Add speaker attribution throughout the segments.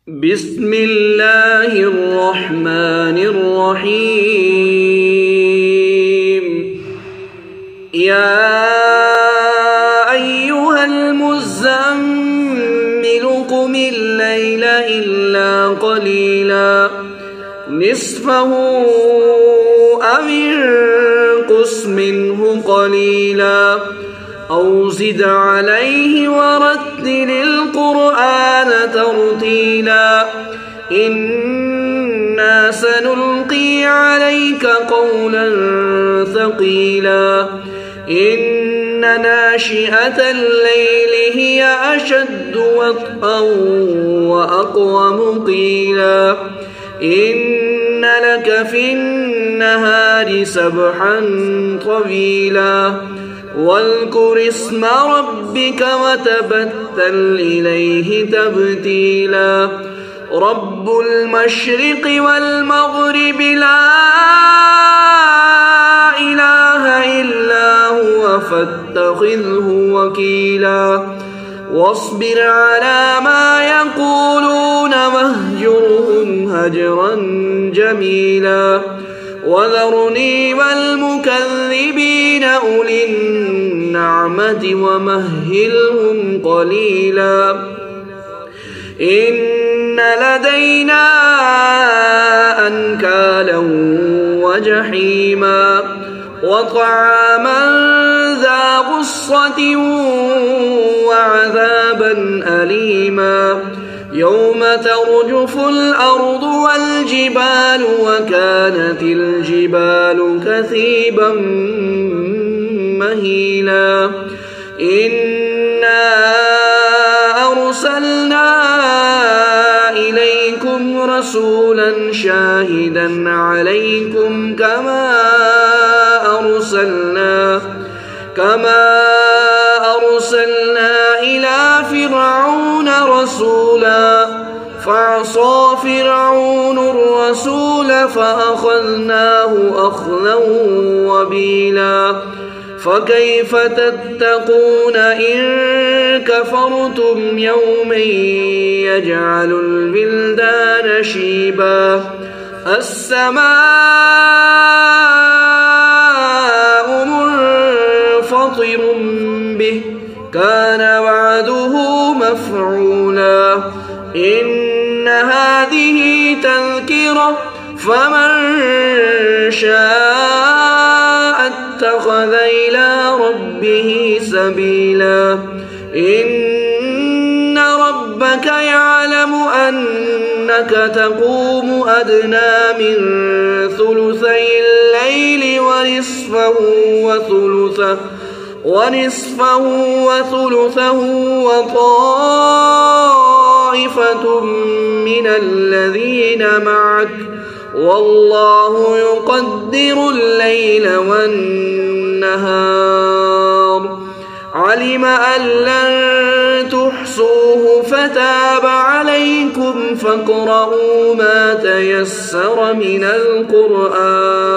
Speaker 1: بسم الله الرحمن الرحيم. يا أيها المزمل قم الليل إلا قليلا نصفه أو انقص منه قليلا أو زد عليه ورتل القرآن ترتيلا إنا سنلقي عليك قولا ثقيلا إن ناشئة الليل هي أشد وطئا وأقوم قيلا إن لك في النهار سبحا طويلا واذكر اسم ربك وتبتل إليه تبتيلا رب المشرق والمغرب لا إله إلا هو فاتخذه وكيلا واصبر على ما يقولون واهجرهم هجرا جميلا وذرني والمكذبين أولي النعمة ومهلهم قليلا إن لدينا أنكالا وجحيما وطعاما ذا غصة وعذابا أليما يوم ترجف الأرض والجبال وكانت الجبال كثيبا مهيلا إنا أرسلنا إليكم رسولا شاهدا عليكم كما أرسلنا إلى فرعون رسولا فعصى فرعون الرسول فأخذناه أخذا وبيلا فكيف تتقون إن كفرتم يوما يجعل البلدان شيبا السماء منفطر به كان وعده مفعولا إن هذه تذكرة فمن شاء اتخذ إلى ربه سبيلا إن ربك يعلم أنك تقوم أدنى من ثلثي الليل ونصفه وثلثه وطائفة من الذين معك والله يقدر الليل والنهار علم أن لن تحصوه فتاب عليكم فاقرؤوا ما تيسر من القرآن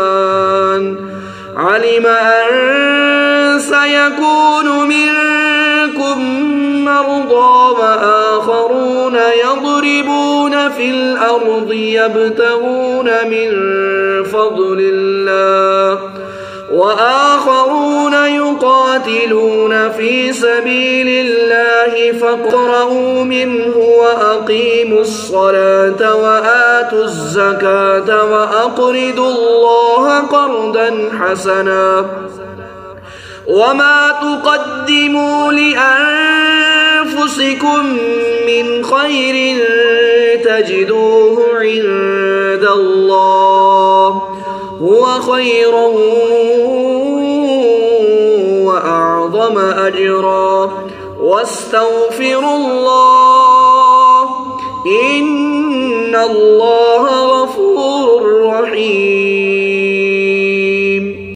Speaker 1: علم أن سيكون منكم مرضى وآخرون يضربون في الأرض يبتغون من فضل الله وآخرون يقاتلون في سبيل الله فاقرؤوا منه وأقيموا الصلاة وآتوا الزكاة وأقرضوا الله قرضا حسنا وما تقدموا لأنفسكم من خير تجدوه عند الله هو خيرا وأعظم أجرا واستغفروا الله إن الله